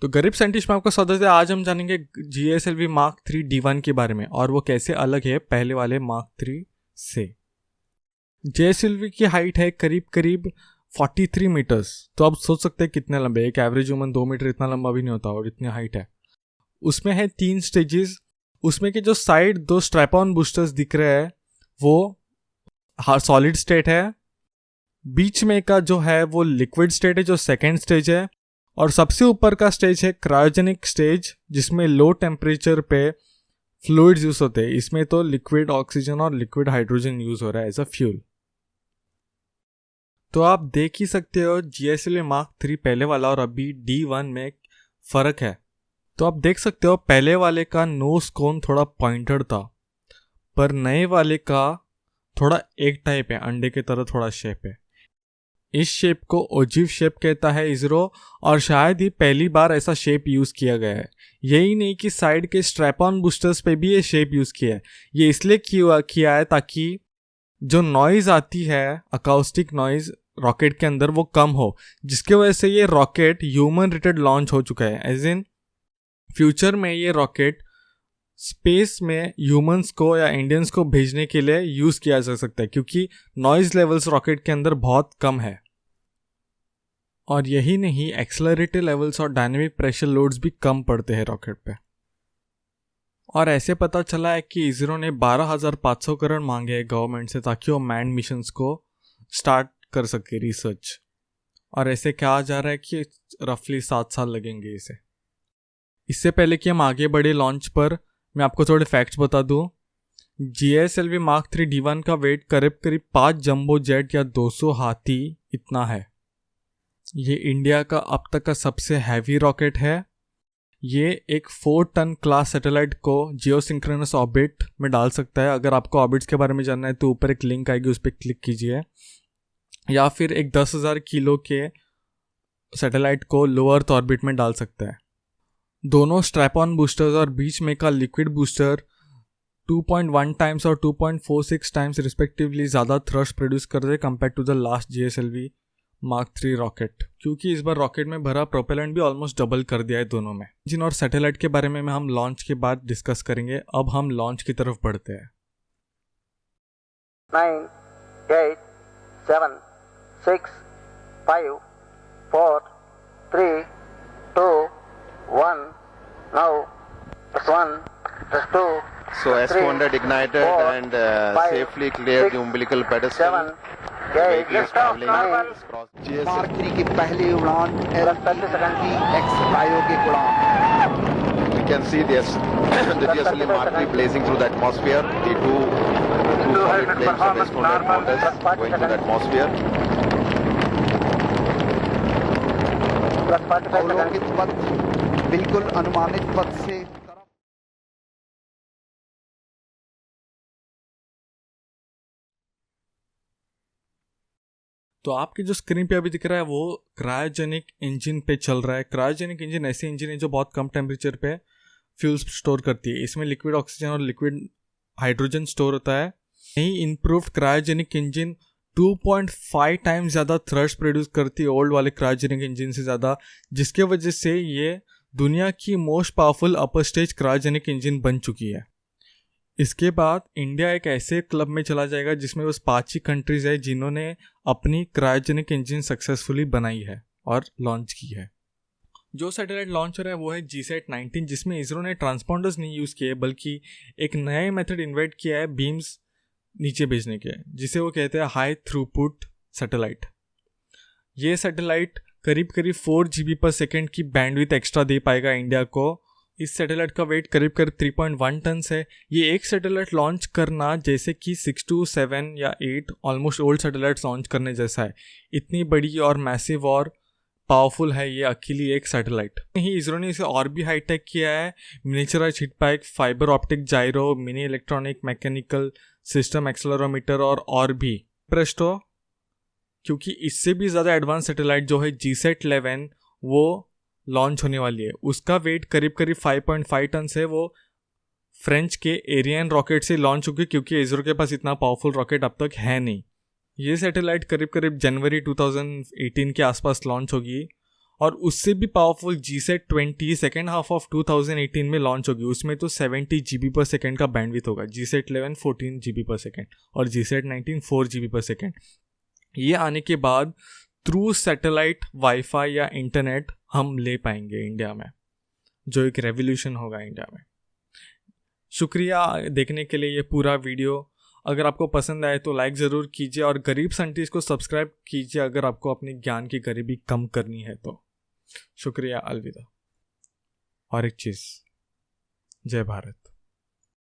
तो गरीब साइंटिस्ट में आपका स्वागत है। आज हम जानेंगे GSLV मार्क 3 D1 के बारे में और वो कैसे अलग है पहले वाले मार्क 3 से। GSLV की हाइट है करीब 43 मीटर्स। तो आप सोच सकते हैं कितने लंबे, एक एवरेज ह्यूमन 2 मीटर इतना लंबा भी नहीं होता और इतनी हाइट है। उसमें है 3 स्टेजेस। उसमें के जो साइड 2 स्ट्रैप ऑन बूस्टर्स दिख रहे हैं वो सॉलिड स्टेट है। बीच में का जो है वो लिक्विड स्टेट है जो सेकेंड स्टेज है। और सबसे ऊपर का स्टेज है क्रायोजेनिक स्टेज जिसमें लो टेम्परेचर पे फ्लूइड्स यूज होते हैं। इसमें तो लिक्विड ऑक्सीजन और लिक्विड हाइड्रोजन यूज हो रहा है एज अ फ्यूल। तो आप देख ही सकते हो GSLV मार्क 3 पहले वाला और अभी D1 में फर्क है। तो आप देख सकते हो पहले वाले का नोज कोन थोड़ा पॉइंटेड था, पर नए वाले का थोड़ा एक टाइप है, अंडे की तरह थोड़ा शेप है। इस शेप को ओजिव शेप कहता है इसरो, और शायद ही पहली बार ऐसा शेप यूज किया गया है। यही नहीं कि साइड के स्ट्रैप ऑन बूस्टर्स पे भी ये शेप यूज किया है। ये इसलिए किया है ताकि जो नॉइज आती है, अकाउस्टिक नॉइज रॉकेट के अंदर, वो कम हो, जिसके वजह से ये रॉकेट ह्यूमन रेटेड लॉन्च हो चुका है। एज इन फ्यूचर में ये रॉकेट स्पेस में ह्यूमंस को या इंडियंस को भेजने के लिए यूज किया जा सकता है, क्योंकि नॉइज लेवल्स रॉकेट के अंदर बहुत कम है। और यही नहीं, एक्सेलरेटर लेवल्स और डायनेमिक प्रेशर लोड्स भी कम पड़ते हैं रॉकेट पे। और ऐसे पता चला है कि इसरो ने 12,500 करोड़ मांगे हैं गवर्नमेंट से ताकि वो मैन मिशंस को स्टार्ट कर सके रिसर्च। और ऐसे कहा जा रहा है कि रफली 7 साल लगेंगे इसे। इससे पहले कि हम आगे बढ़े लॉन्च पर, मैं आपको थोड़े फैक्ट्स बता दूं। GSLV मार्क 3 D1 का वेट करीब 5 जंबो जेट या 200 हाथी इतना है। ये इंडिया का अब तक का सबसे हैवी रॉकेट है। ये एक 4 टन क्लास सैटेलाइट को जियोसिंक्रोनस ऑर्बिट में डाल सकता है। अगर आपको ऑर्बिट्स के बारे में जानना है तो ऊपर एक लिंक आएगी, उस पर क्लिक कीजिए। या फिर एक 10,000 किलो के सैटेलाइट को लो अर्थ ऑर्बिट में डाल सकता है। दोनों स्ट्रैप ऑन बूस्टर्स और बीच में का लिक्विड बूस्टर 2.1 टाइम्स और 2.46 टाइम्स रिस्पेक्टिवली ज़्यादा थ्रस्ट प्रोड्यूस कर रहे compare to the last GSLV mark 3 rocket, क्योंकि इस बार रॉकेट में भरा प्रोपेलेंट भी ऑलमोस्ट डबल कर दिया है दोनों में। इंजन और सैटेलाइट के बारे में हम लॉन्च के बाद डिस्कस करेंगे। अब हम लॉन्च की तरफ बढ़ते हैं। 9, 8, 7, 6, 5, 4, 3, 2, 1. Now, press 1, press 2. So S-400 ignited 4, and 5, safely cleared 6, the umbilical pedestal. 7, 8, Vehicle is traveling GSLV mark 3 की पहली उड़ान की एक्स-बायो की उड़ान। We can see this the GSLV Mark 3 blazing through the atmosphere. The two solid flames of S-400 motors going through the atmosphere. अवलोकित पथ बिल्कुल अनुमानित पथ से तो आपकी जो स्क्रीन पे अभी दिख रहा है वो क्रायोजेनिक इंजन पे चल रहा है। क्रायोजेनिक इंजन ऐसे इंजन है जो बहुत कम टेम्परेचर पे फ्यूल स्टोर करती है। इसमें लिक्विड ऑक्सीजन और लिक्विड हाइड्रोजन स्टोर होता है। यही इम्प्रूव्ड क्रायोजेनिक इंजन 2.5 टाइम्स ज़्यादा थ्रस्ट प्रोड्यूस करती है ओल्ड वाले क्रायोजेनिक इंजन से ज़्यादा, जिसके वजह से ये दुनिया की most powerful upper stage cryogenic engine बन चुकी है। इसके बाद इंडिया एक ऐसे क्लब में चला जाएगा जिसमें बस 5 ही कंट्रीज है जिन्होंने अपनी क्रायोजेनिक इंजन सक्सेसफुली बनाई है और लॉन्च की है। जो सैटेलाइट लॉन्च हो रहा है वो है GSAT 19, जिसमें इसरो ने ट्रांसपॉन्डर्स नहीं यूज़ किए बल्कि एक नए मेथड इन्वेंट किया है बीम्स नीचे भेजने के, जिसे वो कहते हैं हाई थ्रूपुट सैटेलाइट। ये सैटेलाइट करीब 4 GB पर सेकेंड की बैंडविड्थ एक्स्ट्रा दे पाएगा इंडिया को। इस सैटेलाइट का वेट करीब 3.1 टन है। ये एक सैटेलाइट लॉन्च करना जैसे कि 6 to 7 या 8 ऑलमोस्ट ओल्ड सैटेलाइट्स लॉन्च करने जैसा है। इतनी बड़ी और मैसिव और पावरफुल है ये अकेली एक सैटेलाइट। ही इसरो ने इसे और भी हाईटेक किया है। Miniaturised hit pike, fibre optic gyro, mini electronic mechanical system, accelerometer और भी प्रेस्टो, क्योंकि इससे भी ज़्यादा एडवांस सैटेलाइट जो है GSAT 11 वो लॉन्च होने वाली है। उसका वेट करीब 5.5 टन है। वो फ्रेंच के एरियन रॉकेट से लॉन्च होगी, क्योंकि इसरो के पास इतना पावरफुल रॉकेट अब तक है नहीं। ये सैटेलाइट करीब जनवरी 2018 के आसपास लॉन्च होगी और उससे भी powerful GSAT 20 second half of 2018 में लॉन्च होगी। उसमें तो 70 GB पर सेकेंड का बैंडविड्थ होगा। GSAT 11 14 GB पर सेकेंड और GSAT 19 4 GB पर सेकेंड। ये आने के बाद थ्रू सैटेलाइट वाईफाई या इंटरनेट हम ले पाएंगे इंडिया में, जो एक रेवोल्यूशन होगा इंडिया में। शुक्रिया देखने के लिए ये पूरा वीडियो। अगर आपको पसंद आए तो लाइक ज़रूर कीजिए और गरीब साइंटिस्ट को सब्सक्राइब कीजिए अगर आपको अपने ज्ञान की गरीबी कम करनी है तो। शुक्रिया, अलविदा। और एक चीज़, जय भारत।